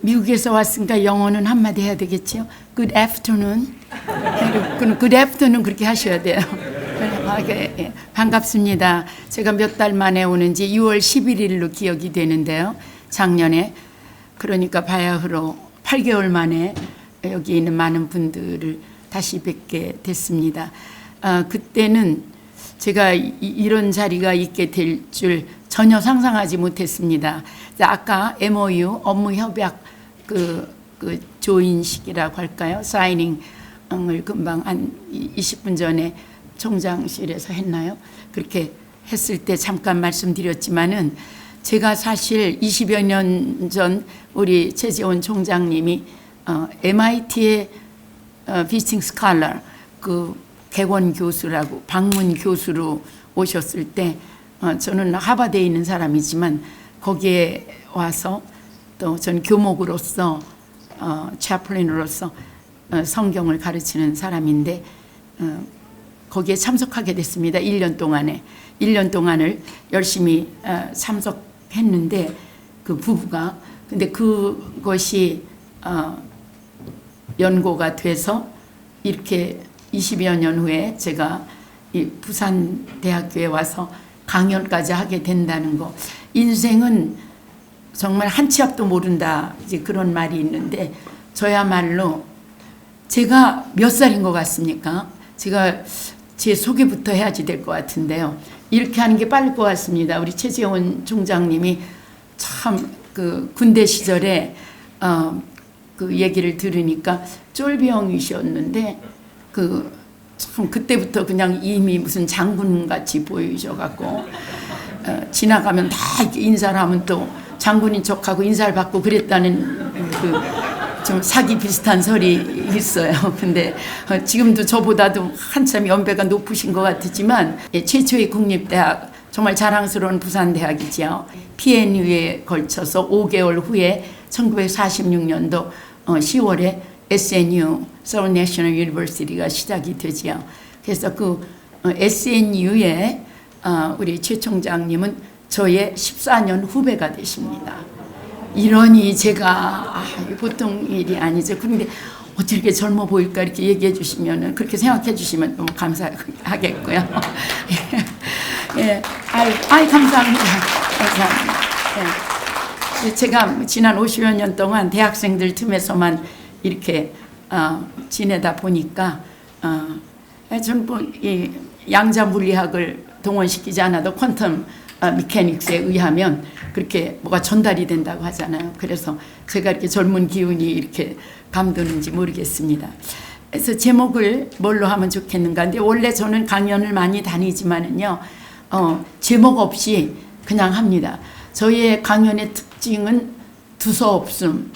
미국에서 왔으니까 영어는 한마디 해야 되겠죠. Good afternoon. 그럼 Good afternoon 그렇게 하셔야 돼요. 예, 반갑습니다. 제가 몇 달 만에 오는지 6월 11일로 기억이 되는데요. 작년에. 그러니까 바야흐로 8개월 만에 여기 있는 많은 분들을 다시 뵙게 됐습니다. 그때는 제가 이런 자리가 있게 될 줄 전혀 상상하지 못했습니다. 아까 MOU 업무 협약 그 조인식이라고 할까요? 사이닝을 금방 한 20분 전에 총장실에서 했나요? 그렇게 했을 때 잠깐 말씀드렸지만은 제가 사실 20여 년 전 우리 최재원 총장님이 MIT의 비지팅 스칼러 그 객원 교수라고 방문 교수로 오셨을 때 저는 하버드에 있는 사람이지만 거기에 와서 또 전 교목으로서 채플린으로서 성경을 가르치는 사람인데 거기에 참석하게 됐습니다. 1년 동안에 1년 동안을 열심히 참석했는데 그 부부가 근데 그것이 연고가 돼서 이렇게 20여 년 후에 제가 이 부산대학교에 와서 강연까지 하게 된다는 거. 인생은 정말 한 치 앞도 모른다. 이제 그런 말이 있는데 저야말로 제가 몇 살인 것 같습니까? 제가 제 소개부터 해야지 될 것 같은데요. 이렇게 하는 게 빠를 것 같습니다. 우리 최재원 총장님이 참 그 군대 시절에 그 얘기를 들으니까 쫄병이셨는데 참 그때부터 그냥 이미 무슨 장군 같이 보이셔갖고 지나가면 다 이렇게 인사를 하면 또 장군인 척하고 인사를 받고 그랬다는 그 좀 사기 비슷한 설이 있어요. 근데 지금도 저보다도 한참 연배가 높으신 것 같지만 최초의 국립대학 정말 자랑스러운 부산대학이죠. PNU에 걸쳐서 5개월 후에 1946년도 10월에 SNU, Seoul National University가 시작이 되지요. 그래서 그 SNU에 우리 최 총장님은 저의 14년 후배가 되십니다. 이러니 제가 보통 일이 아니죠. 그런데 어떻게 이렇게 젊어 보일까 이렇게 얘기해 주시면 그렇게 생각해 주시면 너무 감사하겠고요. 예, 감사합니다. 감사합니다. 예. 제가 지난 50여 년 동안 대학생들 틈에서만 이렇게 지내다 보니까 저는 뭐 이 양자 물리학을 동원시키지 않아도 퀀텀 미케닉스에 의하면 그렇게 뭐가 전달이 된다고 하잖아요. 그래서 제가 이렇게 젊은 기운이 이렇게 감도는지 모르겠습니다. 그래서 제목을 뭘로 하면 좋겠는가. 근데 원래 저는 강연을 많이 다니지만은요, 제목 없이 그냥 합니다. 저희의 강연의 특징은 두서없음,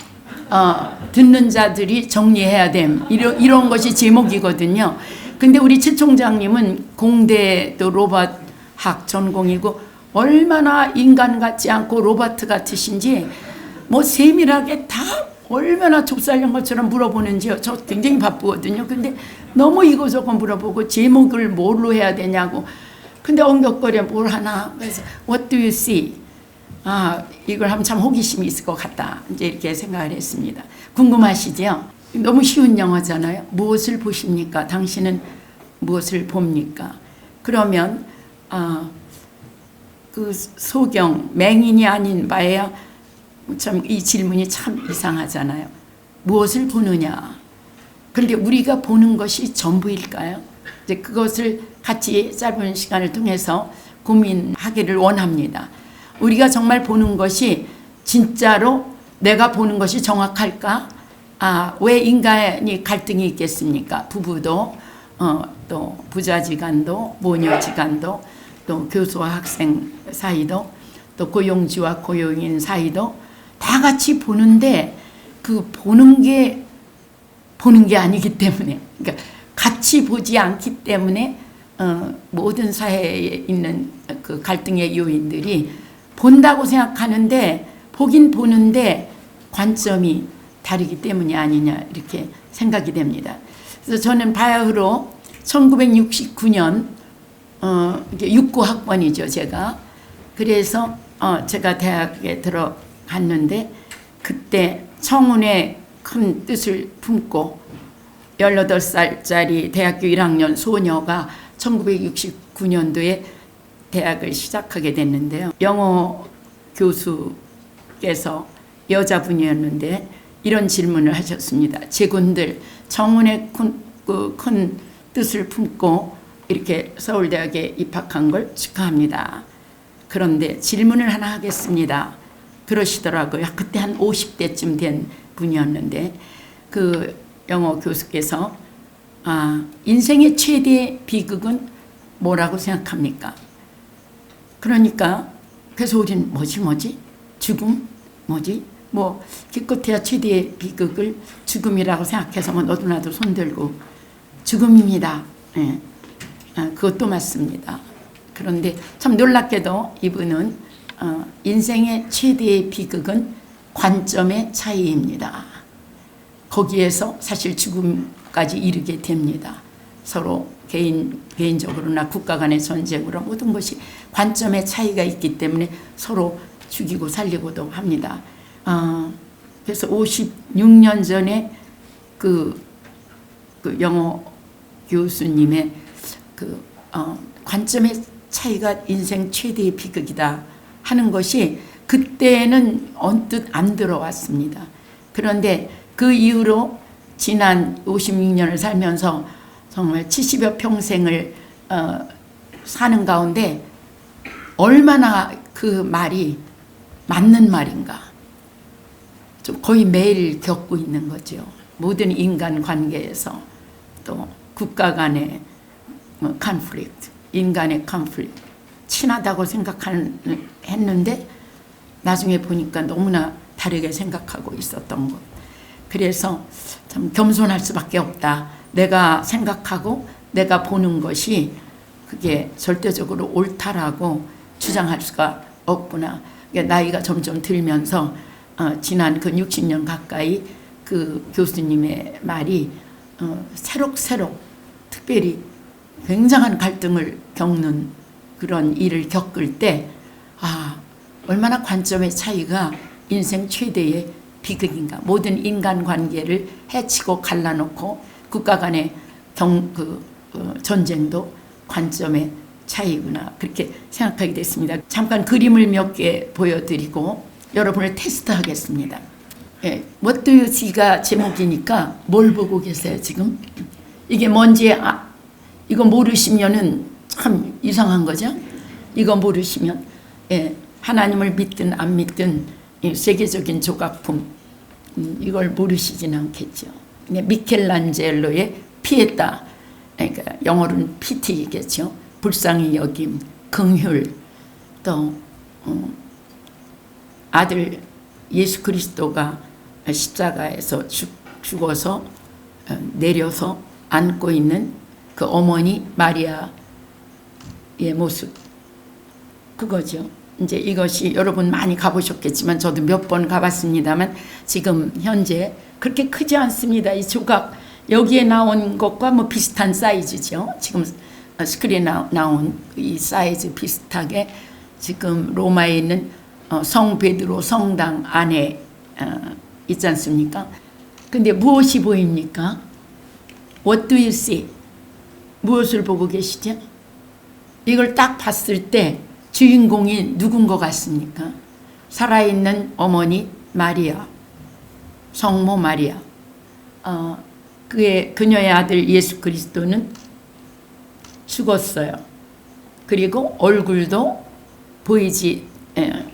듣는 자들이 정리해야 됨. 이런 것이 제목이거든요. 근데 우리 최 총장님은 공대도 로봇학 전공이고 얼마나 인간 같지 않고 로봇 같으신지 뭐 세밀하게 다 얼마나 좁쌀린 것처럼 물어보는지요. 저 굉장히 바쁘거든요. 근데 너무 이거저거 물어보고 제목을 뭘로 해야 되냐고. 근데 엉겹거려 뭘 하나. 그래서 What do you see? 이걸 하면 참 호기심이 있을 것 같다. 이제 이렇게 생각을 했습니다. 궁금하시죠? 너무 쉬운 영어잖아요. 무엇을 보십니까? 당신은 무엇을 봅니까? 그러면 그 소경 맹인이 아닌 바에야 참 이 질문이 참 이상하잖아요. 무엇을 보느냐? 그런데 우리가 보는 것이 전부일까요? 이제 그것을 같이 짧은 시간을 통해서 고민하기를 원합니다. 우리가 정말 보는 것이 진짜로 내가 보는 것이 정확할까? 왜 인간이 갈등이 있겠습니까? 부부도 또 부자지간도 모녀지간도 또 교수와 학생 사이도 또 고용주와 고용인 사이도 다 같이 보는데 그 보는 게 아니기 때문에 그러니까 같이 보지 않기 때문에 모든 사회에 있는 그 갈등의 요인들이 본다고 생각하는데 보긴 보는데 관점이 다르기 때문이 아니냐 이렇게 생각이 됩니다. 그래서 저는 바야흐로 1969년 69학번이죠 제가. 그래서 제가 대학에 들어갔는데 그때 청운의 큰 뜻을 품고 18살짜리 대학교 1학년 소녀가 1969년도에 대학을 시작하게 됐는데요. 영어 교수께서 여자분이었는데 이런 질문을 하셨습니다. 제군들 청운의 큰 뜻을 품고 이렇게 서울대학에 입학한 걸 축하합니다. 그런데 질문을 하나 하겠습니다. 그러시더라고요. 그때 한 50대쯤 된 분이었는데 그 영어 교수께서 인생의 최대 비극은 뭐라고 생각합니까? 그러니까 그래서 우리는 뭐지? 죽음? 뭐지? 뭐 기껏해야 최대의 비극을 죽음이라고 생각해서 뭐 너도 나도 손들고 죽음입니다. 네. 그것도 맞습니다. 그런데 참 놀랍게도 이분은 인생의 최대의 비극은 관점의 차이입니다. 거기에서 사실 죽음까지 이르게 됩니다. 서로 개인적으로나 국가 간의 전쟁으로 모든 것이 관점의 차이가 있기 때문에 서로 죽이고 살리고도 합니다. 그래서 56년 전에 그 영어 교수님의 관점의 차이가 인생 최대의 비극이다 하는 것이 그때는 언뜻 안 들어왔습니다. 그런데 그 이후로 지난 56년을 살면서 정말 70여 평생을 사는 가운데 얼마나 그 말이 맞는 말인가 좀 거의 매일 겪고 있는 거죠. 모든 인간 관계에서 또 국가 간의 컨플릭트, 인간의 컨플릭트 친하다고 생각했는데 나중에 보니까 너무나 다르게 생각하고 있었던 것. 그래서 참 겸손할 수밖에 없다. 내가 생각하고 내가 보는 것이 그게 절대적으로 옳다라고 주장할 수가 없구나. 나이가 점점 들면서 지난 그 60년 가까이 그 교수님의 말이 새록새록 특별히 굉장한 갈등을 겪는 그런 일을 겪을 때 얼마나 관점의 차이가 인생 최대의 비극인가. 모든 인간관계를 해치고 갈라놓고 국가 간의 전쟁도 관점의 차이구나 그렇게 생각하게 됐습니다. 잠깐 그림을 몇 개 보여드리고 여러분을 테스트하겠습니다. What do you see가 제목이니까 뭘 보고 계세요 지금? 이게 뭔지 이거 모르시면은 참 이상한 거죠. 이거 모르시면 하나님을 믿든 안 믿든 세계적인 조각품 이걸 모르시진 않겠죠. 미켈란젤로의 피에타, 그러니까 영어로는 피티겠죠. 불쌍히 여김, 긍휼, 또 아들 예수 그리스도가 십자가에서 죽어서 내려서 안고 있는 그 어머니 마리아의 모습 그거죠. 이제 이것이 여러분 많이 가보셨겠지만 저도 몇 번 가봤습니다만 지금 현재 그렇게 크지 않습니다. 이 조각 여기에 나온 것과 뭐 비슷한 사이즈죠. 지금 스크린에 나온 이 사이즈 비슷하게 지금 로마에 있는 성 베드로 성당 안에 있지 않습니까? 근데 무엇이 보입니까? What do you see? 무엇을 보고 계시죠? 이걸 딱 봤을 때 주인공이 누군 것 같습니까? 살아있는 어머니 마리아, 성모 마리아. 그녀의 아들 예수 그리스도는 죽었어요. 그리고 얼굴도 보이지,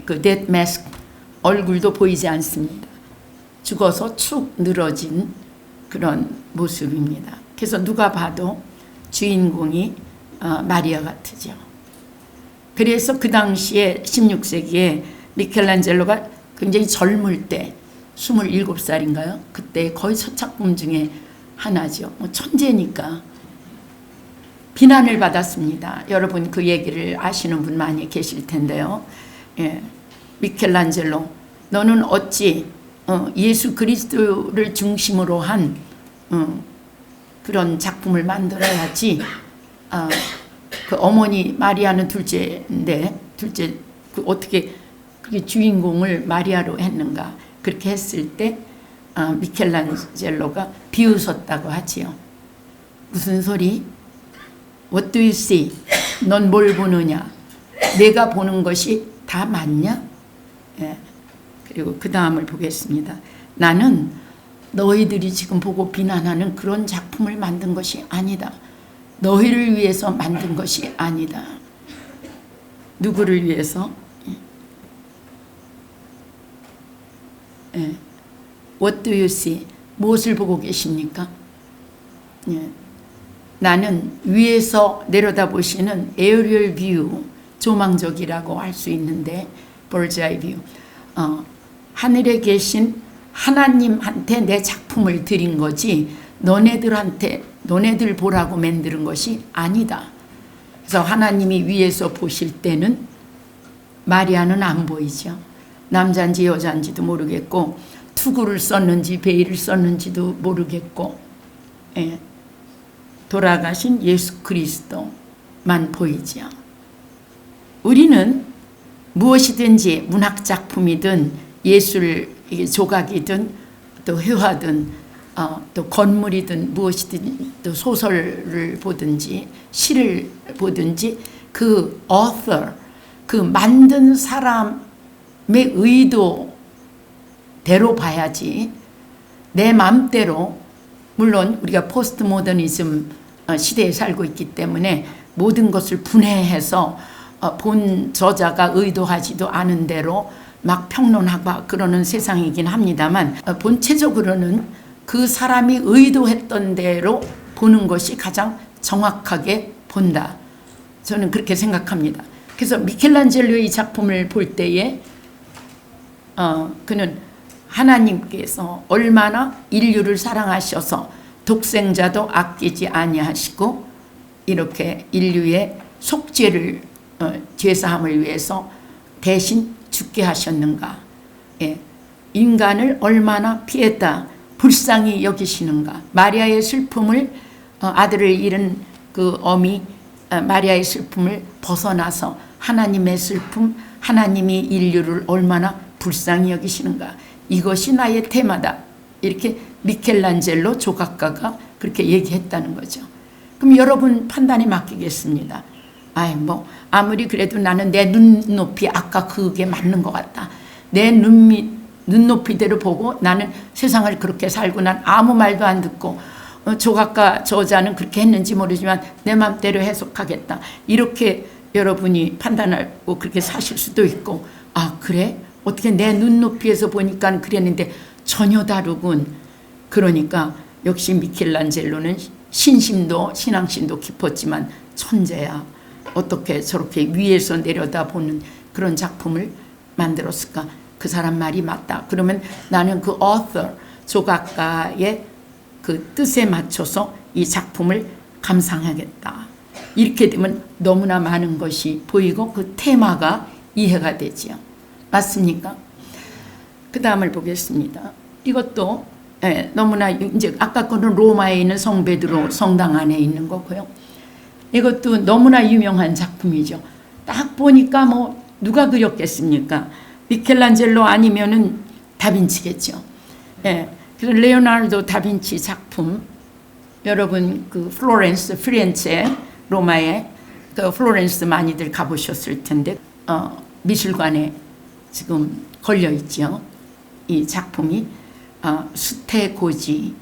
그 데드 마스크 얼굴도 보이지 않습니다. 죽어서 축 늘어진 그런 모습입니다. 그래서 누가 봐도 주인공이 마리아 같으죠. 그래서 그 당시에 16세기에 미켈란젤로가 굉장히 젊을 때 27살인가요? 그때 거의 서작품 중에 하나죠. 뭐 천재니까 비난을 받았습니다. 여러분 그 얘기를 아시는 분 많이 계실 텐데요. 미켈란젤로 너는 어찌 예수 그리스도를 중심으로 한 그런 작품을 만들어야지 그 어머니 마리아는 둘째인데 어떻게 그게 주인공을 마리아로 했는가 그렇게 했을 때 미켈란젤로가 비웃었다고 하지요. 무슨 소리? What do you see? 넌 뭘 보느냐? 내가 보는 것이 다 맞냐? 예. 그리고 그 다음을 보겠습니다. 나는 너희들이 지금 보고 비난하는 그런 작품을 만든 것이 아니다. 너희를 위해서 만든 것이 아니다. 누구를 위해서? 예. What do you see? 무엇을 보고 계십니까? 예. 나는 위에서 내려다보시는 에어리얼 뷰, 조망적이라고 할 수 있는데 bird's eye view. 하늘에 계신 하나님한테 내 작품을 드린 거지 너네들 보라고 만드는 것이 아니다. 그래서 하나님이 위에서 보실 때는 마리아는 안 보이죠. 남자인지 여자인지도 모르겠고 투구를 썼는지 베일을 썼는지도 모르겠고 예. 돌아가신 예수 그리스도만 보이죠. 우리는 무엇이든지 문학작품이든 예술 조각이든 또 회화든 또 건물이든 무엇이든 또 소설을 보든지 시를 보든지 그 author, 그 만든 사람의 의도대로 봐야지 내 마음대로. 물론 우리가 포스트 모더니즘 시대에 살고 있기 때문에 모든 것을 분해해서 본 저자가 의도하지도 않은 대로 막 평론하고 그러는 세상이긴 합니다만 본체적으로는 그 사람이 의도했던 대로 보는 것이 가장 정확하게 본다. 저는 그렇게 생각합니다. 그래서 미켈란젤로의 작품을 볼 때에 그는 하나님께서 얼마나 인류를 사랑하셔서 독생자도 아끼지 아니하시고 이렇게 인류의 속죄를 죄사함을 위해서 대신 죽게 하셨는가. 예. 인간을 얼마나 피했다 불쌍히 여기시는가. 마리아의 슬픔을 아들을 잃은 그 어미 마리아의 슬픔을 벗어나서 하나님의 슬픔, 하나님이 인류를 얼마나 불쌍히 여기시는가. 이것이 나의 테마다. 이렇게 미켈란젤로 조각가가 그렇게 얘기했다는 거죠. 그럼 여러분 판단에 맡기겠습니다. 아무리 그래도 나는 내 눈높이 아까 그게 맞는 것 같다. 내 눈높이대로 보고 나는 세상을 그렇게 살고 난 아무 말도 안 듣고 조각가 저자는 그렇게 했는지 모르지만 내 맘대로 해석하겠다. 이렇게 여러분이 판단하고 그렇게 사실 수도 있고 그래? 어떻게 내 눈높이에서 보니까 그랬는데 전혀 다르군. 그러니까 역시 미켈란젤로는 신심도 신앙심도 깊었지만 천재야. 어떻게 저렇게 위에서 내려다보는 그런 작품을 만들었을까? 그 사람 말이 맞다. 그러면 나는 그 author, 조각가의 그 뜻에 맞춰서 이 작품을 감상하겠다. 이렇게 되면 너무나 많은 것이 보이고 그 테마가 이해가 되지요. 맞습니까? 그 다음을 보겠습니다. 이것도 너무나 이제 아까 거는 로마에 있는 성 베드로 성당 안에 있는 거고요. 이것도 너무나 유명한 작품이죠. 딱 보니까 뭐 누가 그렸겠습니까? 미켈란젤로 아니면은 다빈치겠죠. 그래서 레오나르도 다빈치 작품 여러분 그 플로렌스, 피렌체, 로마에 그 플로렌스 많이들 가보셨을 텐데 미술관에 지금 걸려 있죠. 이 작품이 수태고지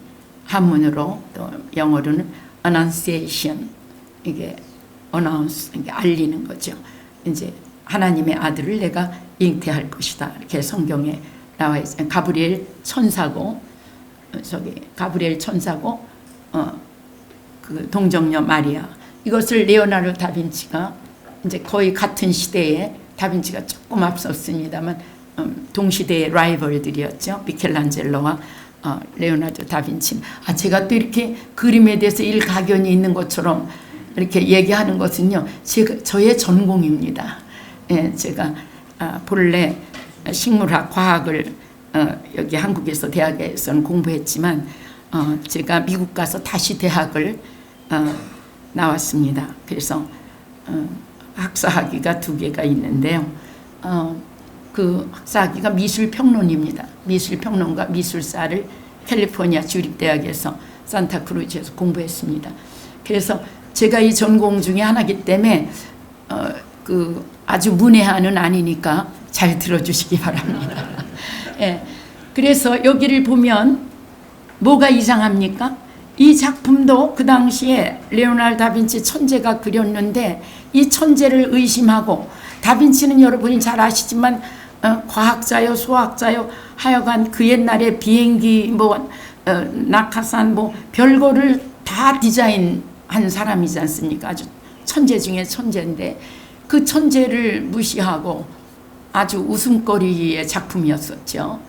한문으로 또 영어로는 annunciation 이게 announce 이게 알리는 거죠. 이제 하나님의 아들을 내가 잉태할 것이다. 이렇게 성경에 나와 있어요. 가브리엘 천사고 가브리엘 천사고 그 동정녀 마리아. 이것을 레오나르도 다빈치가 이제 거의 같은 시대에 다빈치가 조금 앞섰습니다만 동시대의 라이벌들이었죠. 미켈란젤로와 레오나르도 다빈치. 제가 또 이렇게 그림에 대해서 일가견이 있는 것처럼 이렇게 얘기하는 것은요. 저의 전공입니다. 제가 본래 식물학, 과학을 여기 한국에서 대학에서는 공부했지만 제가 미국 가서 다시 대학을 나왔습니다. 그래서 학사 학위가 2개가 있는데요. 그 학사학위가 미술평론입니다. 미술평론가 미술사를 캘리포니아 주립대학에서 산타크루즈에서 공부했습니다. 그래서 제가 이 전공 중에 하나이기 때문에 그 아주 문외한은 아니니까 잘 들어주시기 바랍니다. 예. 그래서 여기를 보면 뭐가 이상합니까? 이 작품도 그 당시에 레오나르도 다빈치 천재가 그렸는데 이 천재를 의심하고, 다빈치는 여러분이 잘 아시지만 과학자요 수학자요 하여간 그 옛날에 비행기 낙하산 별거를 다 디자인한 사람이지 않습니까? 아주 천재 중에 천재인데 그 천재를 무시하고 아주 웃음거리의 작품이었었죠.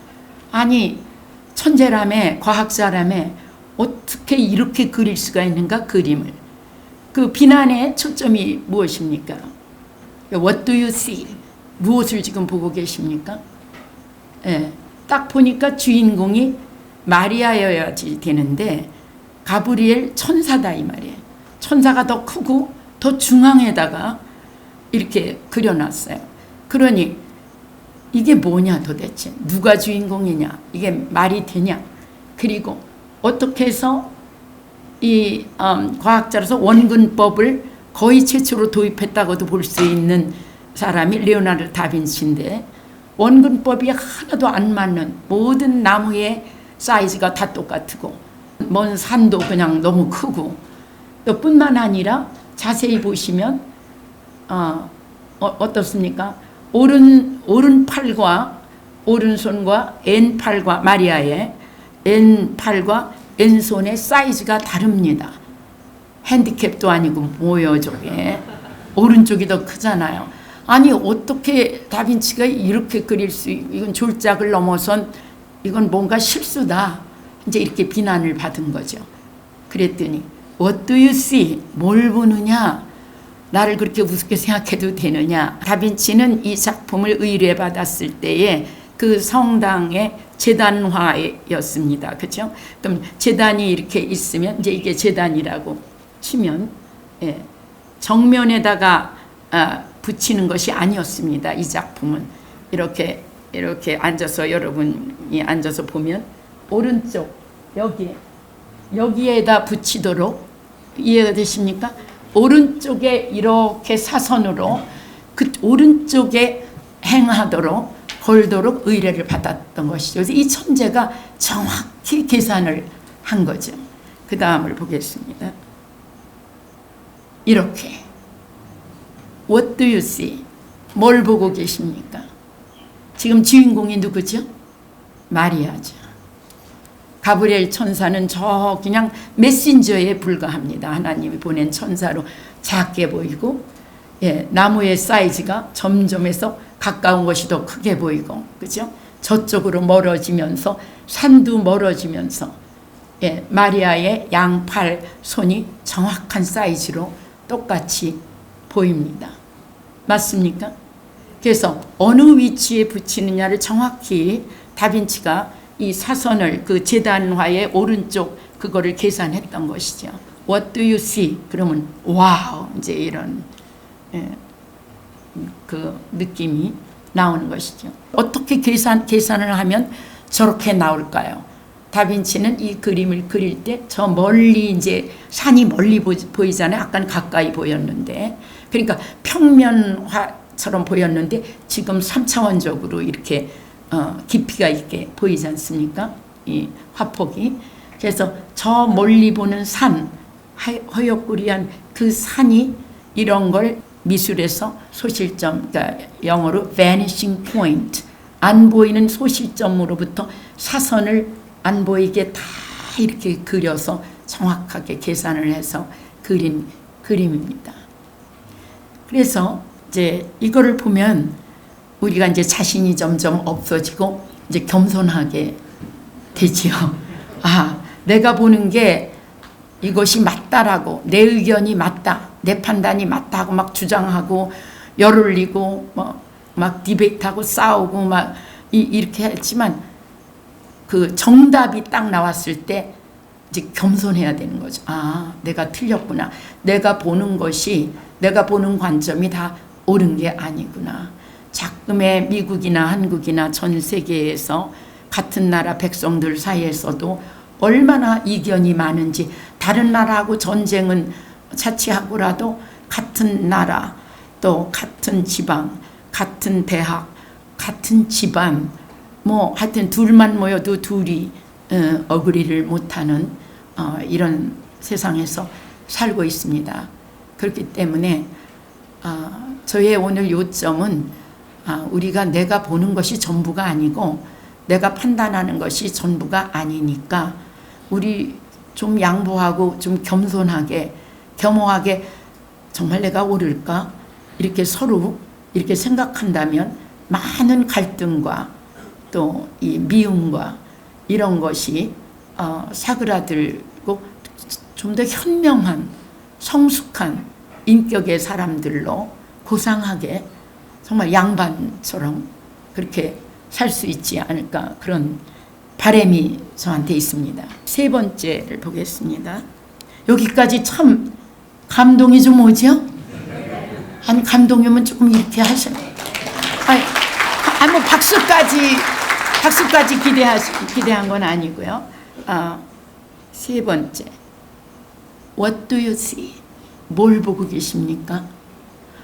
아니 천재라며 과학자라며 어떻게 이렇게 그릴 수가 있는가 그림을. 그 비난의 초점이 무엇입니까? What do you see? 무엇을 지금 보고 계십니까? 예, 딱 보니까 주인공이 마리아여야지 되는데 가브리엘 천사다 이 말이에요. 천사가 더 크고 더 중앙에다가 이렇게 그려놨어요. 그러니 이게 뭐냐 도대체, 누가 주인공이냐, 이게 말이 되냐. 그리고 어떻게 해서 이 과학자로서 원근법을 거의 최초로 도입했다고도 볼 수 있는 사람이 레오나르도 다빈치인데 원근법이 하나도 안 맞는, 모든 나무의 사이즈가 다 똑같고 먼 산도 그냥 너무 크고, 뿐만 아니라 자세히 보시면 어떻습니까? 오른팔과 오른손과 왼팔과 마리아의 왼팔과 왼손의 사이즈가 다릅니다. 핸디캡도 아니고 뭐요 저게. 오른쪽이 더 크잖아요. 아니 어떻게 다빈치가 이렇게 그릴 수, 이건 졸작을 넘어선 이건 뭔가 실수다. 이제 이렇게 비난을 받은 거죠. 그랬더니 What do you see? 뭘 보느냐? 나를 그렇게 우습게 생각해도 되느냐? 다빈치는 이 작품을 의뢰받았을 때에 그 성당의 제단화였습니다. 그렇죠? 그럼 제단이 이렇게 있으면 이제 이게 제단이라고 치면, 예, 정면에다가 붙이는 것이 아니었습니다. 이 작품은 이렇게 앉아서, 여러분이 앉아서 보면 오른쪽 여기에다 붙이도록, 이해가 되십니까? 오른쪽에 이렇게 사선으로 그 오른쪽에 행하도록 걸도록 의뢰를 받았던 것이죠. 그래서 이 천재가 정확히 계산을 한 거죠. 그 다음을 보겠습니다. 이렇게 What do you see? 뭘 보고 계십니까? 지금 주인공이 누구죠? 마리아죠. 가브리엘 천사는 저 그냥 메신저에 불과합니다. 하나님이 보낸 천사로 작게 보이고, 예, 나무의 사이즈가 점점해서 가까운 것이 더 크게 보이고, 그죠? 저쪽으로 멀어지면서 산도 멀어지면서, 예, 마리아의 양팔 손이 정확한 사이즈로 똑같이 보입니다. 맞습니까? 그래서 어느 위치에 붙이느냐를 정확히 다빈치가 이 사선을 그 제단화의 오른쪽 그거를 계산했던 것이죠. What do you see? 그러면 와우, 이제 이런 그 느낌이 나오는 것이죠. 어떻게 계산을 하면 저렇게 나올까요? 다빈치는 이 그림을 그릴 때 저 멀리 이제 산이 멀리 보이잖아요. 아까는 가까이 보였는데, 그러니까 평면화처럼 보였는데 지금 3차원적으로 이렇게 깊이가 있게 보이지 않습니까? 이 화폭이. 그래서 저 멀리 보는 산, 허옇구리한 그 산이, 이런 걸 미술에서 소실점, 그러니까 영어로 vanishing point, 안 보이는 소실점으로부터 사선을 안 보이게 다 이렇게 그려서 정확하게 계산을 해서 그린 그림입니다. 그래서 이제 이거를 보면 우리가 이제 자신이 점점 없어지고 이제 겸손하게 되지요. 아, 내가 보는 게 이것이 맞다라고, 내 의견이 맞다, 내 판단이 맞다 하고 막 주장하고 열 올리고 막 디베이트하고 싸우고 막 이렇게 했지만 그 정답이 딱 나왔을 때 이제 겸손해야 되는 거죠. 아, 내가 틀렸구나. 내가 보는 것이, 내가 보는 관점이 다 옳은 게 아니구나. 작금의 미국이나 한국이나 전 세계에서 같은 나라 백성들 사이에서도 얼마나 이견이 많은지, 다른 나라하고 전쟁은 자치하고라도 같은 나라, 또 같은 지방, 같은 대학, 같은 집안, 뭐 하여튼 둘만 모여도 둘이 어그리를 못하는 이런 세상에서 살고 있습니다. 그렇기 때문에 저의 오늘 요점은 우리가 내가 보는 것이 전부가 아니고 내가 판단하는 것이 전부가 아니니까 우리 좀 양보하고 좀 겸손하게 겸허하게 정말 내가 옳을까? 이렇게 서로 이렇게 생각한다면 많은 갈등과 또 이 미움과 이런 것이 사그라들고 좀 더 현명한 성숙한 인격의 사람들로 고상하게 정말 양반처럼 그렇게 살 수 있지 않을까, 그런 바람이 저한테 있습니다. 세 번째를 보겠습니다. 여기까지 참 감동이 좀 오죠? 한 감동이면 조금 이렇게 하셔. 뭐 박수까지 기대한 건 아니고요. 세 번째, What do you see? 뭘 보고 계십니까?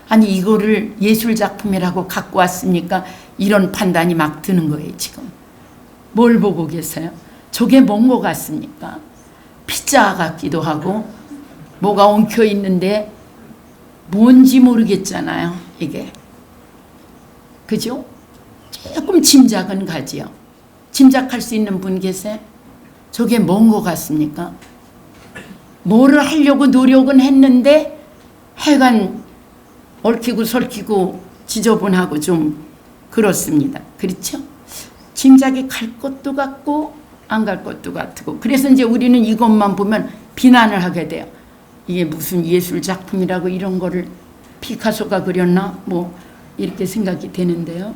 아니 이거를 예술 작품이라고 갖고 왔습니까? 이런 판단이 막 드는 거예요 지금. 뭘 보고 계세요? 저게 뭔 거 같습니까? 피자 같기도 하고 뭐가 엉켜 있는데 뭔지 모르겠잖아요 이게. 그죠? 조금 짐작은 가지요. 짐작할 수 있는 분 계세요? 저게 뭔 거 같습니까? 뭐를 하려고 노력은 했는데 하여간 얽히고 설키고 지저분하고 좀 그렇습니다. 그렇죠? 짐작이 갈 것도 같고 안 갈 것도 같고, 그래서 이제 우리는 이것만 보면 비난을 하게 돼요. 이게 무슨 예술 작품이라고 이런 거를 피카소가 그렸나? 뭐 이렇게 생각이 되는데요.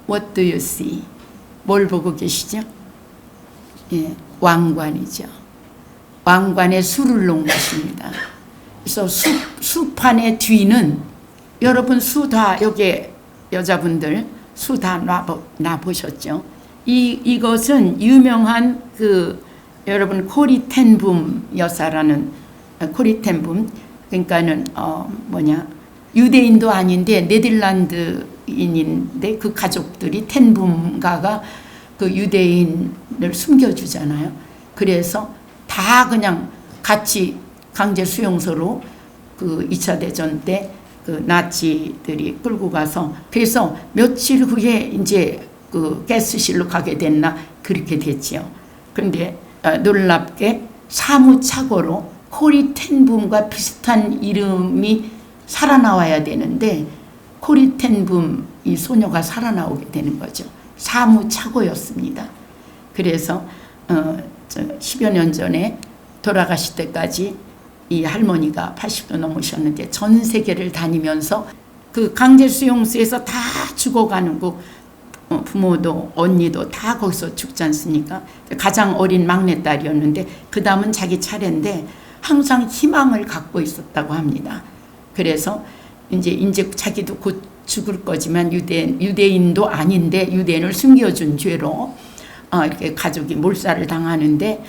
What do you see? 뭘 보고 계시죠? 예, 왕관이죠. 왕관에 수를 놓은 것입니다. 그래서 수판의 뒤는 여러분 수 다 여기 여자분들 수 다 나 보셨죠? 이것은 유명한 여러분 코리 텐붐 여사라는 코리 텐붐, 그러니까는 유대인도 아닌데 네덜란드인인데 그 가족들이 텐붐가가 그 유대인을 숨겨주잖아요. 그래서 다 그냥 같이 강제 수용소로 그 2차 대전 때 그 나치들이 끌고 가서, 그래서 며칠 후에 이제 그 가스실로 가게 됐나 그렇게 됐지요. 그런데 놀랍게 사무착오로 코리 텐붐과 비슷한 이름이 살아나와야 되는데 코리 텐붐 이 소녀가 살아나오게 되는 거죠. 사무착오였습니다. 그래서 10여 년 전에 돌아가실 때까지 이 할머니가 80도 넘으셨는데 전 세계를 다니면서 그 강제 수용소에서 다 죽어가는 거, 부모도 언니도 다 거기서 죽지 않습니까? 가장 어린 막내딸이었는데 그 다음은 자기 차례인데 항상 희망을 갖고 있었다고 합니다. 그래서 이제 자기도 곧 죽을 거지만 유대인도 아닌데 유대인을 숨겨준 죄로 이렇게 가족이 몰살을 당하는데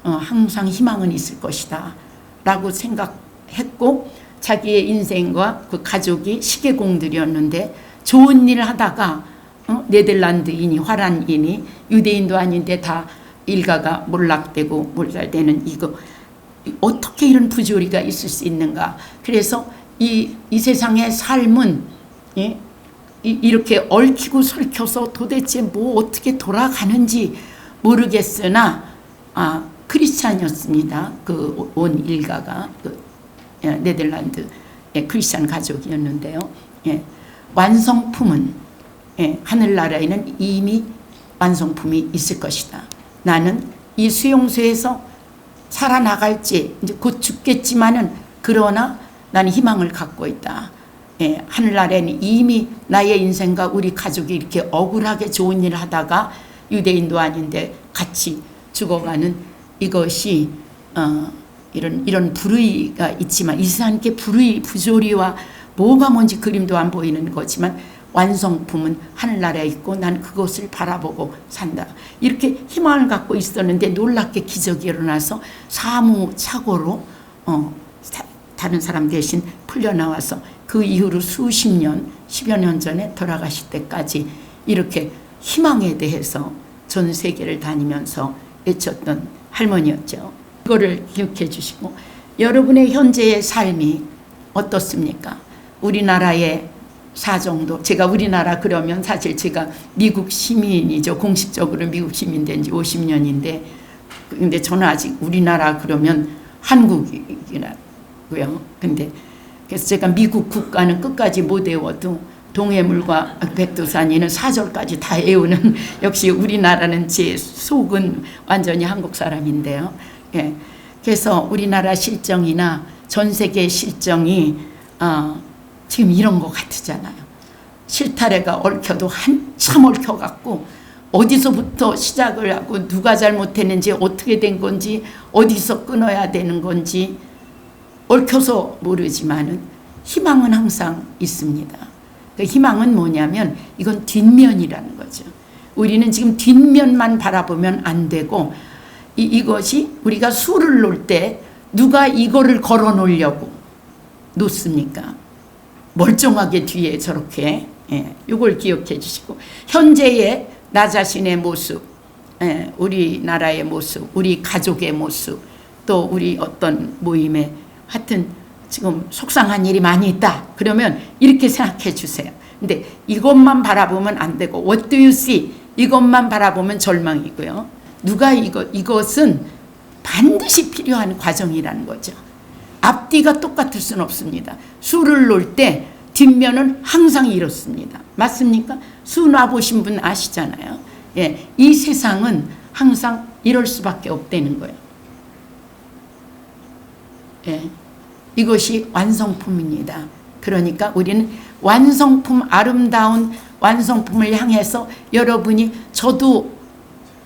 항상 희망은 있을 것이다 라고 생각했고, 자기의 인생과 그 가족이 시계공들이었는데 좋은 일을 하다가 네덜란드인이 화란인이 유대인도 아닌데 다 일가가 몰락되고 몰살되는 이거, 어떻게 이런 부조리가 있을 수 있는가. 그래서 이 세상의 삶은 이렇게 얽히고 설켜서 도대체 뭐 어떻게 돌아가는지 모르겠으나 크리스찬이었습니다. 그 온 일가가 네덜란드의 크리스찬 가족이었는데요. 완성품은 하늘나라에는 이미 완성품이 있을 것이다. 나는 이 수용소에서 살아나갈지 이제 곧 죽겠지만은 그러나 나는 희망을 갖고 있다. 하늘나라에는 이미 나의 인생과 우리 가족이 이렇게 억울하게 좋은 일을 하다가 유대인도 아닌데 같이 죽어가는 이것이 이런 불의가 있지만 이 세상에 불의, 부조리와 뭐가 뭔지 그림도 안 보이는 거지만 완성품은 하늘나라에 있고 난 그것을 바라보고 산다. 이렇게 희망을 갖고 있었는데 놀랍게 기적이 일어나서 사무착오로 다른 사람 대신 풀려나와서 그 이후로 수십 년, 10여 년 전에 돌아가실 때까지 이렇게 희망에 대해서 전 세계를 다니면서 외쳤던 할머니였죠. 이거를 기억해 주시고 여러분의 현재의 삶이 어떻습니까? 우리나라의 사정도, 제가 우리나라 그러면 사실 제가 미국 시민이죠. 공식적으로 미국 시민 된 지 50년인데 근데 저는 아직 우리나라 그러면 한국이라고요. 근데 그래서 제가 미국 국가는 끝까지 못 외워도 동해물과 백두산이는 4절까지 다 외우는 역시 우리나라는 제 속은 완전히 한국 사람인데요. 예. 그래서 우리나라 실정이나 전 세계 실정이 지금 이런 것 같으잖아요. 실타래가 얽혀도 한참 얽혀갖고 어디서부터 시작을 하고 누가 잘못했는지 어떻게 된 건지 어디서 끊어야 되는 건지 얽혀서 모르지만은 희망은 항상 있습니다. 그 희망은 뭐냐면 이건 뒷면이라는 거죠. 우리는 지금 뒷면만 바라보면 안 되고 이것이 우리가 술을 놓을 때 누가 이거를 걸어 놓으려고 놓습니까? 멀쩡하게 뒤에 저렇게 이걸 기억해 주시고 현재의 나 자신의 모습, 우리나라의 모습, 우리 가족의 모습, 또 우리 어떤 모임에 하여튼 지금 속상한 일이 많이 있다. 그러면 이렇게 생각해 주세요. 근데 이것만 바라보면 안 되고 What do you see? 이것만 바라보면 절망이고요. 누가 이것은 반드시 필요한 과정이라는 거죠. 앞뒤가 똑같을 수는 없습니다. 수를 놓을 때 뒷면은 항상 이렇습니다. 맞습니까? 수 놔보신 분 아시잖아요. 예, 이 세상은 항상 이럴 수밖에 없다는 거예요. 예, 이것이 완성품입니다. 그러니까 우리는 완성품, 아름다운 완성품을 향해서 여러분이 저도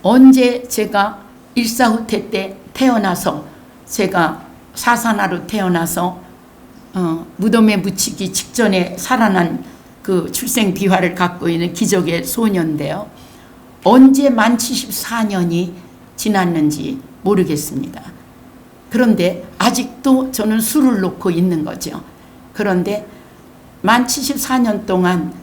언제 제가 일사후퇴 때 태어나서 제가 사산아로 태어나서 무덤에 묻히기 직전에 살아난 그 출생 비화를 갖고 있는 기적의 소녀인데요. 언제 만 74년이 지났는지 모르겠습니다. 그런데 아직도 저는 술을 놓고 있는 거죠. 그런데 만 74년 동안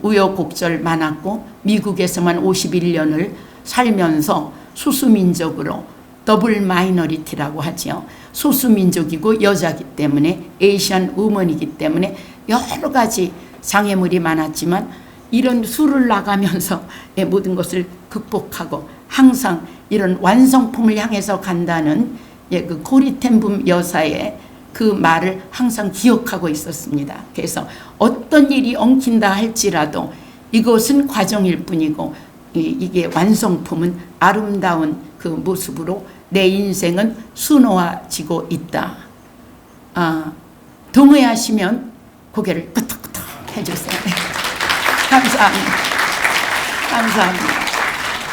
우여곡절 많았고 미국에서만 51년을 살면서 소수민족으로 더블 마이너리티라고 하죠. 소수민족이고 여자이기 때문에 에이시안 우먼이기 때문에 여러 가지 장애물이 많았지만 이런 수를 나가면서 모든 것을 극복하고 항상 이런 완성품을 향해서 간다는 그 코리 텐붐 여사의 그 말을 항상 기억하고 있었습니다. 그래서 어떤 일이 엉킨다 할지라도 이것은 과정일 뿐이고 이게 완성품은 아름다운 그 모습으로 내 인생은 수놓아지고 있다. 동의하시면 고개를 끄덕끄덕 해주세요. 네. 감사합니다. 감사합니다.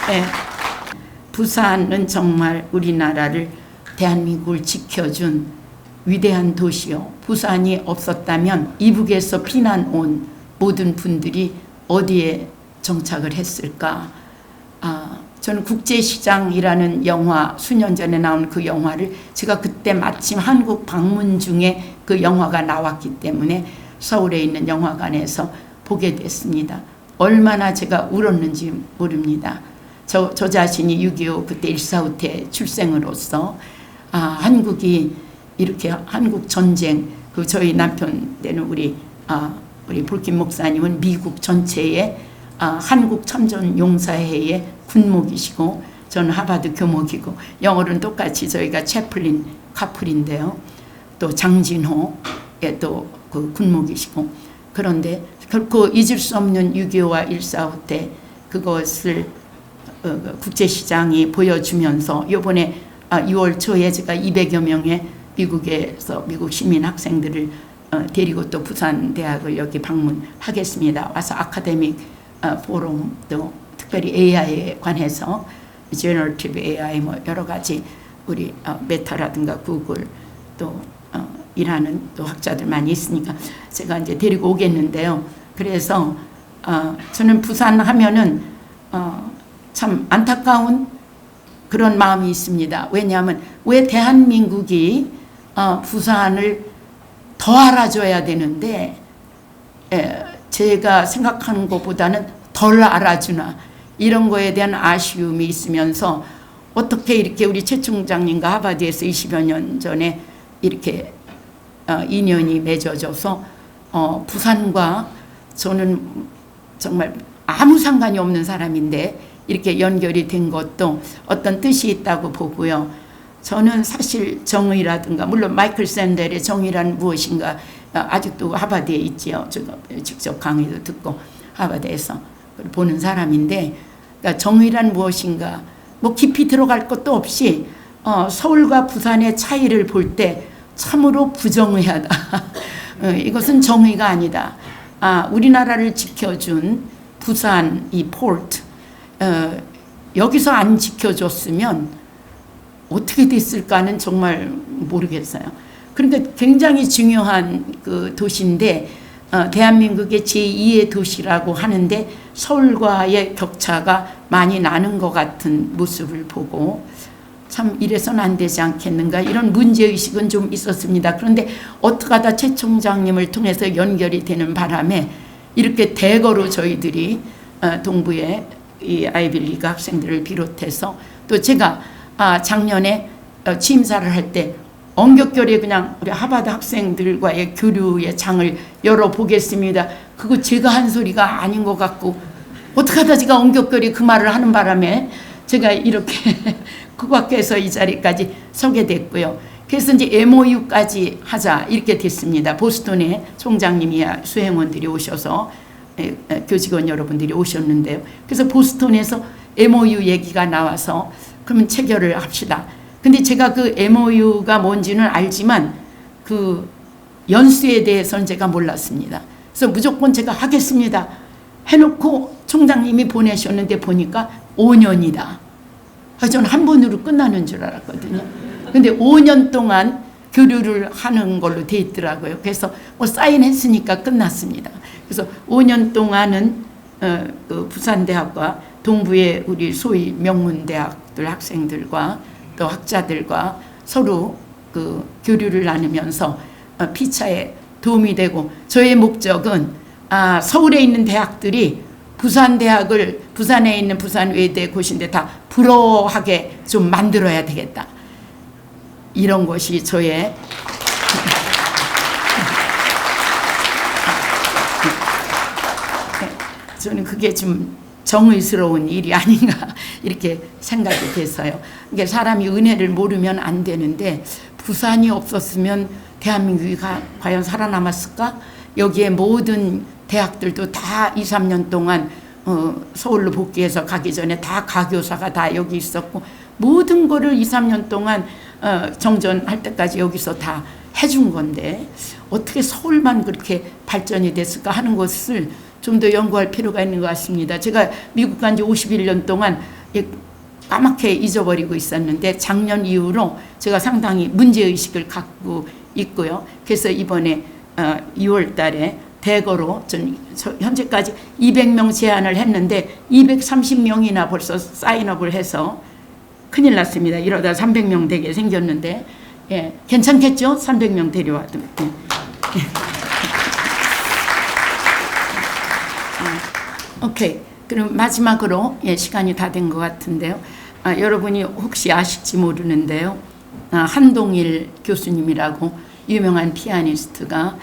네. 부산은 정말 우리나라를 대한민국을 지켜준 위대한 도시요. 부산이 없었다면 이북에서 피난 온 모든 분들이 어디에 정착을 했을까? 저는 국제시장이라는 영화, 수년 전에 나온 그 영화를 제가 그때 마침 한국 방문 중에 그 영화가 나왔기 때문에 서울에 있는 영화관에서 보게 됐습니다. 얼마나 제가 울었는지 모릅니다. 저 자신이 6.25 그때 일사후퇴 출생으로서 한국이 이렇게 한국 전쟁, 그 저희 남편 때는 우리 볼킴 목사님은 미국 전체의 한국 참전 용사회의 군목이시고 저는 하버드 교목이고 영어로는 똑같이 저희가 채플린 카플인데요. 또 장진호의 또 그 군목이시고 그런데 결코 잊을 수 없는 6.25와 일사후퇴 그것을 국제시장이 보여주면서 이번에 6월 초에 제가 200여 명의 미국에서 미국 시민 학생들을 데리고 또 부산대학을 여기 방문하겠습니다. 와서 아카데믹 포럼도 특별히 AI에 관해서 Generative AI 뭐 여러 가지 우리 메타라든가 구글 또 일하는 또 학자들 많이 있으니까 제가 이제 데리고 오겠는데요. 그래서 저는 부산 하면은 참 안타까운 그런 마음이 있습니다. 왜냐하면 왜 대한민국이 부산을 더 알아줘야 되는데 제가 생각하는 것보다는 덜 알아주나 이런 거에 대한 아쉬움이 있으면서 어떻게 이렇게 우리 최 총장님과 하버드에서 20여 년 전에 이렇게 인연이 맺어져서 부산과 저는 정말 아무 상관이 없는 사람인데 이렇게 연결이 된 것도 어떤 뜻이 있다고 보고요. 저는 사실 정의라든가 물론 마이클 샌델의 정의란 무엇인가 아직도 하버드에 있지요. 제가 직접 강의도 듣고 하버드에서 보는 사람인데 그러니까 정의란 무엇인가 뭐 깊이 들어갈 것도 없이 서울과 부산의 차이를 볼 때 참으로 부정의하다. 이것은 정의가 아니다. 우리나라를 지켜준 부산 이 포트 여기서 안 지켜줬으면 어떻게 됐을까는 정말 모르겠어요. 그런데 굉장히 중요한 그 도시인데 대한민국의 제2의 도시라고 하는데 서울과의 격차가 많이 나는 것 같은 모습을 보고 참 이래서는 안 되지 않겠는가 이런 문제의식은 좀 있었습니다. 그런데 어떻게 하다 최 총장님을 통해서 연결이 되는 바람에 이렇게 대거로 저희들이 동부의 이 아이비리그 학생들을 비롯해서 또 제가 작년에 취임사를 할 때 엄격결에 그냥 우리 하버드 학생들과의 교류의 장을 열어보겠습니다. 그거 제가 한 소리가 아닌 것 같고 어떻게 하다 제가 엄격결에 그 말을 하는 바람에 제가 이렇게 국악회에서 이 자리까지 서게 됐고요. 그래서 이제 MOU까지 하자 이렇게 됐습니다. 보스턴에 총장님이야 수행원들이 오셔서 교직원 여러분들이 오셨는데요. 그래서 보스턴에서 MOU 얘기가 나와서 그러면 체결을 합시다. 근데 제가 그 MOU가 뭔지는 알지만 그 연수에 대해서는 제가 몰랐습니다. 그래서 무조건 제가 하겠습니다. 해놓고 총장님이 보내셨는데 보니까 5년이다. 저는 한 번으로 끝나는 줄 알았거든요. 근데 5년 동안 교류를 하는 걸로 돼 있더라고요. 그래서 뭐 사인했으니까 끝났습니다. 그래서 5년 동안은 그 부산대학과 동부의 우리 소위 명문대학들 학생들과 또 학자들과 서로 그 교류를 나누면서 피차에 도움이 되고 저의 목적은 서울에 있는 대학들이 부산대학을 부산에 있는 부산외대 곳인데 다 부러워하게 좀 만들어야 되겠다. 이런 것이 저의 저는 그게 좀 정의스러운 일이 아닌가 이렇게 생각이 돼서요. 그러니까 사람이 은혜를 모르면 안 되는데 부산이 없었으면 대한민국이 과연 살아남았을까? 여기에 모든 대학들도 다 2, 3년 동안 서울로 복귀해서 가기 전에 다 가교사가 다 여기 있었고 모든 거를 2, 3년 동안 정전할 때까지 여기서 다 해준 건데 어떻게 서울만 그렇게 발전이 됐을까 하는 것을 좀 더 연구할 필요가 있는 것 같습니다. 제가 미국 간 지 51년 동안 까맣게 잊어버리고 있었는데 작년 이후로 제가 상당히 문제의식을 갖고 있고요. 그래서 이번에 2월 달에 대거로 전 현재까지 200명 제안을 했는데 230명이나 벌써 사인업을 해서 큰일 났습니다. 이러다 300명 되게 생겼는데 괜찮겠죠? 300명 데려와도. 오케이. 그럼 마지막으로 시간이 다 된 것 같은데요. 여러분이 혹시 아실지 모르는데요. 한동일 교수님이라고 유명한 피아니스트가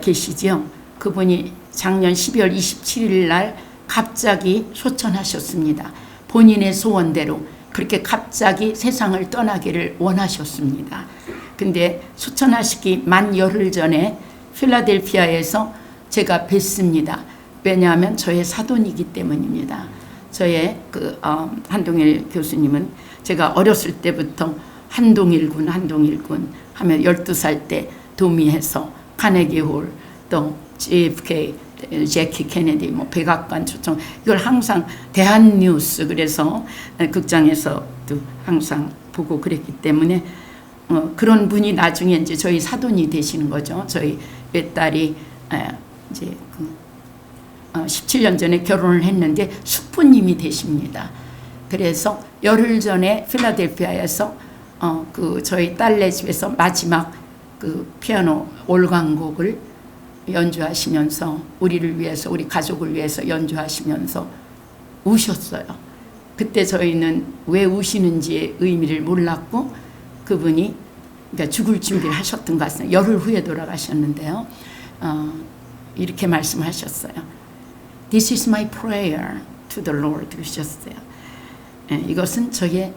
계시죠. 그분이 작년 12월 27일 날 갑자기 소천하셨습니다. 본인의 소원대로 그렇게 갑자기 세상을 떠나기를 원하셨습니다. 근데 소천하시기 만 열흘 전에 필라델피아에서 제가 뵀습니다. 왜냐하면 저의 사돈이기 때문입니다. 저의 한동일 교수님은 제가 어렸을 때부터 한동일군 하면 12살 때 도미해서 카네기 홀, 또 JFK, 제키 케네디, 백악관 초청 이걸 항상 대한뉴스 그래서 극장에서도 항상 보고 그랬기 때문에 그런 분이 나중에 이제 저희 사돈이 되시는 거죠. 저희 외딸이 이제 17년 전에 결혼을 했는데 숙부님이 되십니다. 그래서 열흘 전에 필라델피아에서 저희 딸네 집에서 마지막 그 피아노 올광곡을 연주하시면서 우리를 위해서, 우리 가족을 위해서 연주하시면서 우셨어요. 그때 저희는 왜 우시는지의 의미를 몰랐고, 그분이 그러니까 죽을 준비를 하셨던 것 같습니다. 열흘 후에 돌아가셨는데요. 이렇게 말씀하셨어요. This is my prayer to the Lord 그러셨어요. 이것은 저의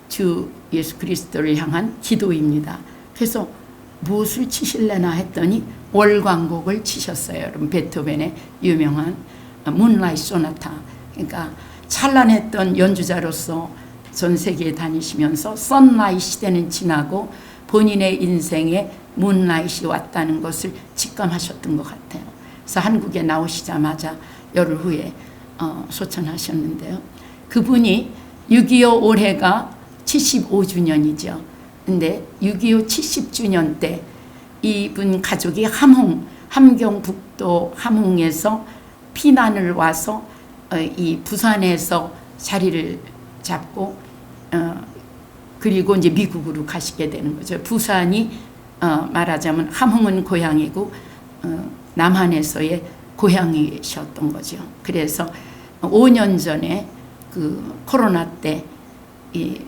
주 예수 그리스도를 향한 기도입니다. 그래서 무엇을 치실래나 했더니 월광곡을 치셨어요. 여러분, 베토벤의 유명한 문라이트 소나타. 그러니까 찬란했던 연주자로서 전 세계에 다니시면서 선라이트 시대는 지나고 본인의 인생에 문라이트이 왔다는 것을 직감하셨던 것 같아요. 그래서 한국에 나오시자마자 열흘 후에 소천하셨는데요. 그분이 6.25 올해가 75주년이죠. 근데 6.25 70주년 때 이분 가족이 함경북도 함흥에서 피난을 와서 이 부산에서 자리를 잡고 그리고 이제 미국으로 가시게 되는 거죠. 부산이 말하자면 함흥은 고향이고 남한에서의 고향이셨던 거죠. 그래서 5년 전에 그 코로나 때 이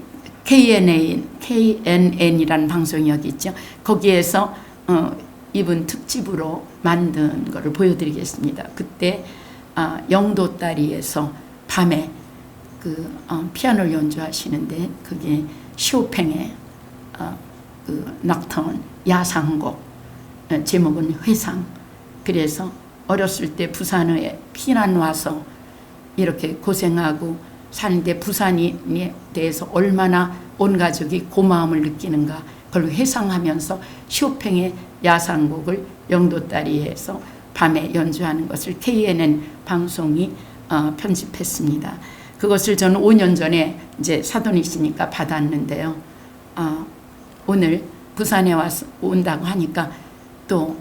KNN이라는 방송이 여기 있죠. 거기에서 이분 특집으로 만든 거를 보여드리겠습니다. 그때 영도다리에서 밤에 그 피아노를 연주하시는데 그게 쇼팽의 그 넉턴 야상곡, 제목은 회상. 그래서 어렸을 때 부산에 피난 와서 이렇게 고생하고 사는데 부산에 대해서 얼마나 온 가족이 고마움을 느끼는가, 그걸 회상하면서 쇼팽의 야상곡을 영도다리에서 밤에 연주하는 것을 KNN 방송이 편집했습니다. 그것을 저는 5년 전에 이제 사돈이시니까 받았는데요. 오늘 부산에 와서 온다고 하니까 또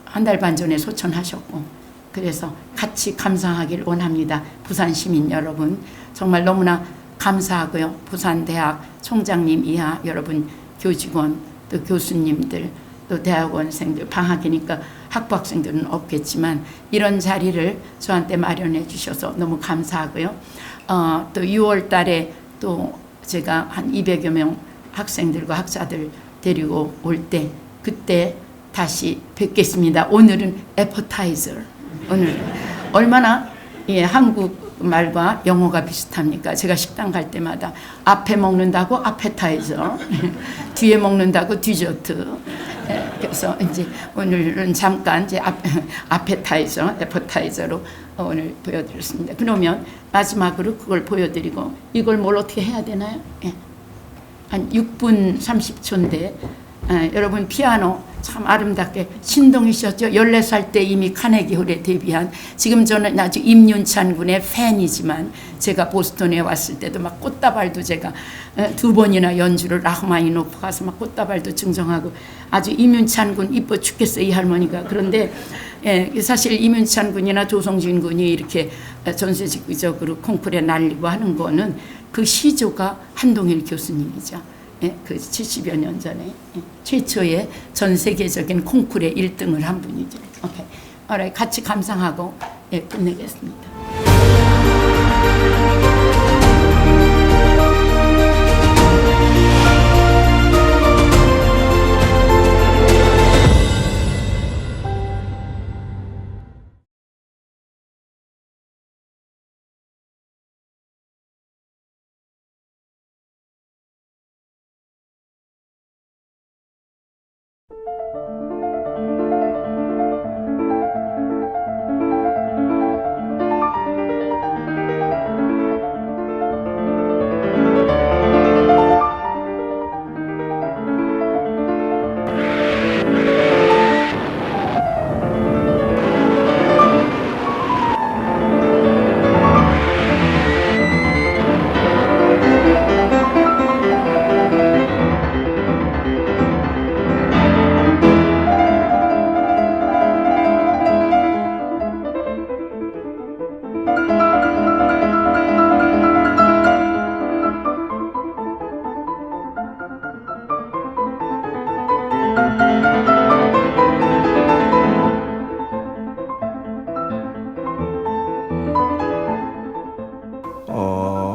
한 달 반 전에 소천하셨고, 그래서 같이 감사하길 원합니다. 부산 시민 여러분, 정말 너무나 감사하고요. 부산대학 총장님 이하 여러분, 교직원, 또 교수님들, 또 대학원생들, 방학이니까 학부학생들은 없겠지만 이런 자리를 저한테 마련해 주셔서 너무 감사하고요. 또 6월 달에 또 제가 한 200여 명 학생들과 학자들 데리고 올 때 그때 다시 뵙겠습니다. 오늘은 애퍼타이저. 오늘 얼마나 한국 말과 영어가 비슷합니까? 제가 식당 갈 때마다 앞에 먹는다고 아페타이저, 뒤에 먹는다고 디저트. 그래서 이제 오늘은 잠깐 이제 아페타이저, 애퍼타이저로 오늘 보여드렸습니다. 그러면 마지막으로 그걸 보여드리고 이걸 뭘 어떻게 해야 되나요? 한 6분 30초인데 여러분 피아노 참 아름답게 신동이셨죠. 14살 때 이미 카네기홀에 데뷔한, 지금 저는 아주 임윤찬 군의 팬이지만 제가 보스턴에 왔을 때도 막 꽃다발도 제가 2번이나 연주를 라흐마니노프 가서 막 꽃다발도 증정하고, 아주 임윤찬 군 이뻐 죽겠어요 이 할머니가. 그런데 사실 임윤찬 군이나 조성진 군이 이렇게 전 세계적으로 콩쿠르에 날리고 하는 거는 그 시조가 한동일 교수님이죠. 그 70여 년 전에 최초의 전 세계적인 콩쿠르의 1등을 한 분이죠. 오케이. 같이 감상하고 끝내겠습니다.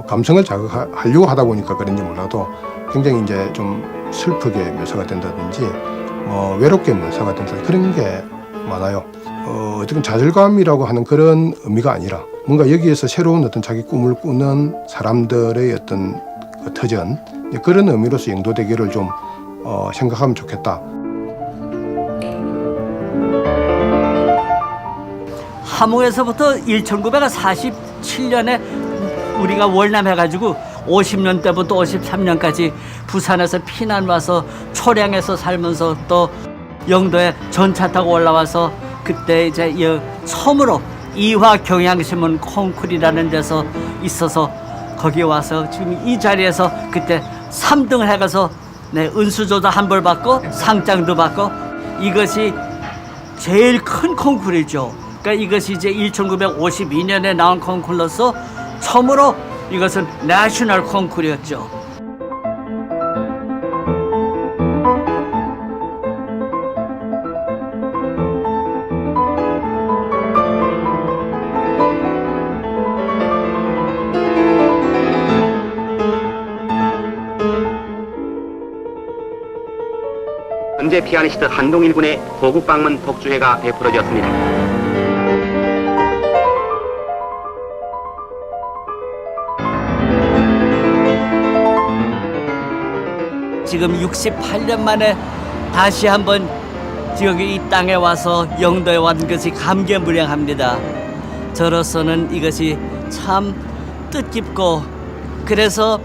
감성을 자극하려고 하다 보니까 그런지 몰라도 굉장히 이제 좀 슬프게 묘사가 된다든지 외롭게 묘사가 된다든지 그런 게 많아요. 어쨌든 좌절감이라고 하는 그런 의미가 아니라 뭔가 여기에서 새로운 어떤 자기 꿈을 꾸는 사람들의 어떤 그 터전, 그런 의미로서 영도대교를 좀 생각하면 좋겠다. 함흥에서부터 1947년에 우리가 월남해가지고 50년 때부터 53년까지 부산에서 피난 와서 초량에서 살면서 또 영도에 전차 타고 올라와서 그때 이제 처음으로 이화 경향신문 콩쿨이라는 데서 있어서 거기 와서 지금 이 자리에서 그때 3등을 해가서 은수조도 한 벌 받고 상장도 받고 이것이 제일 큰 콩쿨이죠. 그러니까 이것이 이제 1952년에 나온 콩쿨로서 처음으로 이것은 내셔널 콩쿨이었죠. 현재 피아니스트 한동일 군의 고국 방문 독주회가 베풀어졌습니다. 지금 68년 만에 다시 한번 여기 이 땅에 와서 영도에 왔는 것이 감개무량합니다. 저로서는 이것이 참 뜻깊고 그래서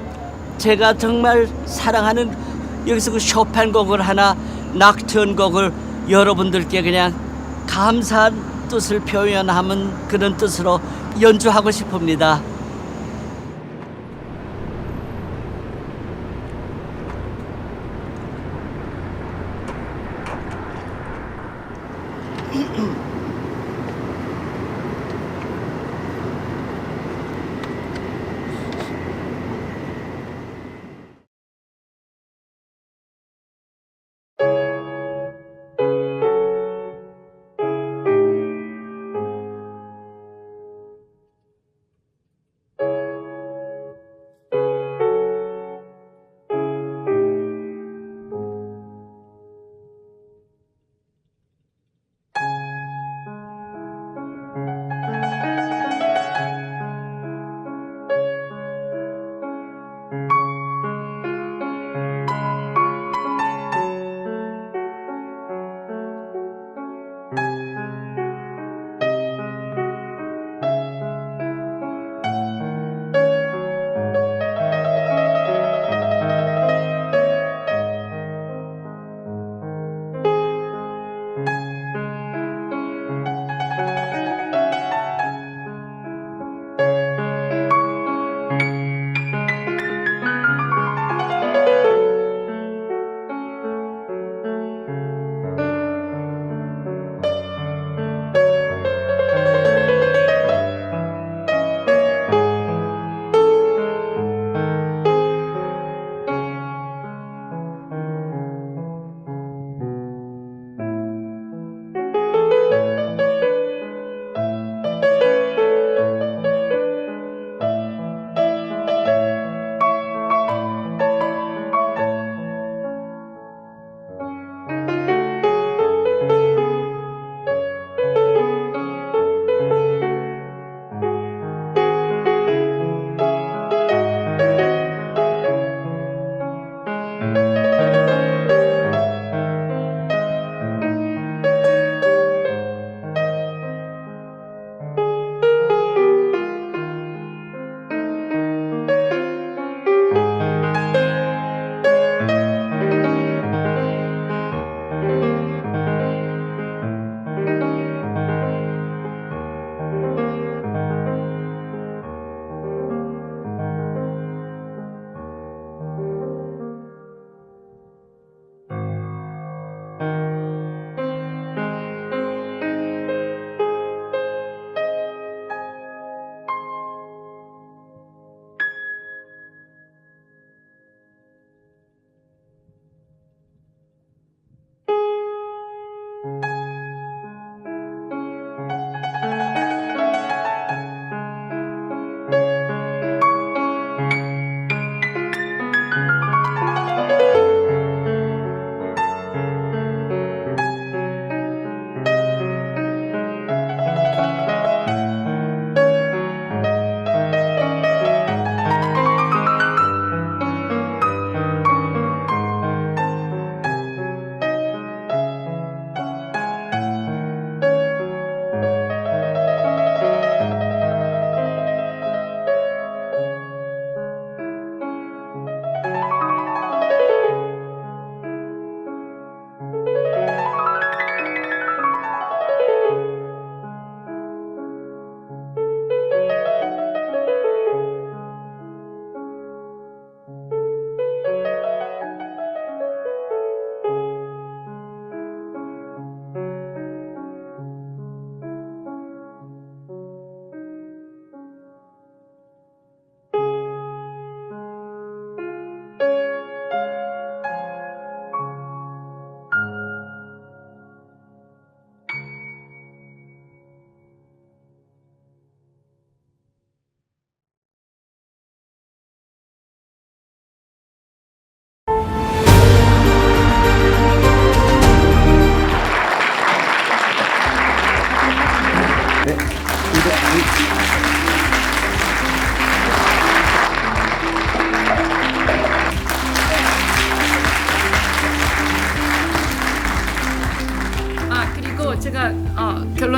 제가 정말 사랑하는 여기서 그 쇼팽 곡을 하나 낙트ön 곡을 여러분들께 그냥 감사한 뜻을 표현하면 그런 뜻으로 연주하고 싶습니다.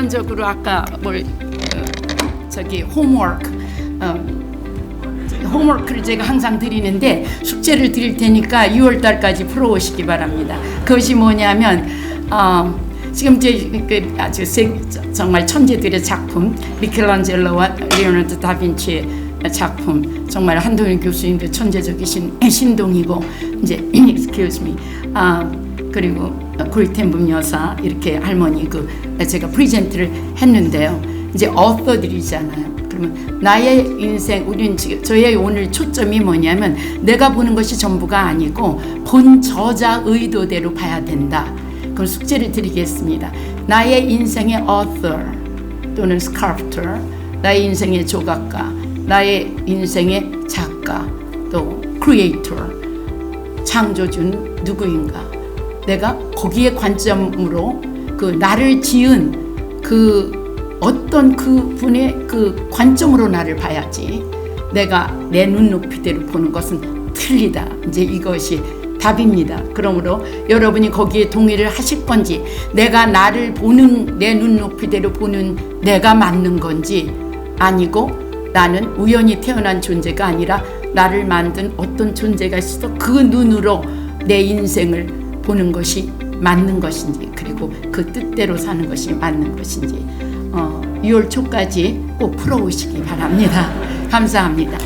일반적으로 아까 홈워크를 제가 항상 드리는데 숙제를 드릴 테니까 6월 달까지 풀어오시기 바랍니다. 그것이 뭐냐면 지금 이제 아주 정말 천재들의 작품, 미켈란젤로와 리오나르도 다빈치의 작품, 정말 한동일 교수님도 천재적이신 신동이고 이제 excuse me, 그리고 고리텐붐 여사 이렇게 할머니 제가 프리젠트를 했는데요. 이제 어서들이잖아요. 그러면 나의 인생, 우리는 지금 저의 오늘 초점이 뭐냐면 내가 보는 것이 전부가 아니고 본 저자 의도대로 봐야 된다. 그럼 숙제를 드리겠습니다. 나의 인생의 author 또는 sculptor, 나의 인생의 조각가, 나의 인생의 작가, 또 creator, 창조주는 누구인가? 내가 거기에 관점으로 나를 지은 어떤 그분의 관점으로 나를 봐야지. 내가 내 눈높이대로 보는 것은 틀리다. 이제 이것이 답입니다. 그러므로 여러분이 거기에 동의를 하실 건지, 내가 나를 보는 내 눈높이대로 보는 내가 맞는 건지, 아니고 나는 우연히 태어난 존재가 아니라 나를 만든 어떤 존재가 있어서 그 눈으로 내 인생을 보는 것이 맞는 것인지, 그리고 그 뜻대로 사는 것이 맞는 것인지 6월 초까지 꼭 풀어오시기 바랍니다. 감사합니다.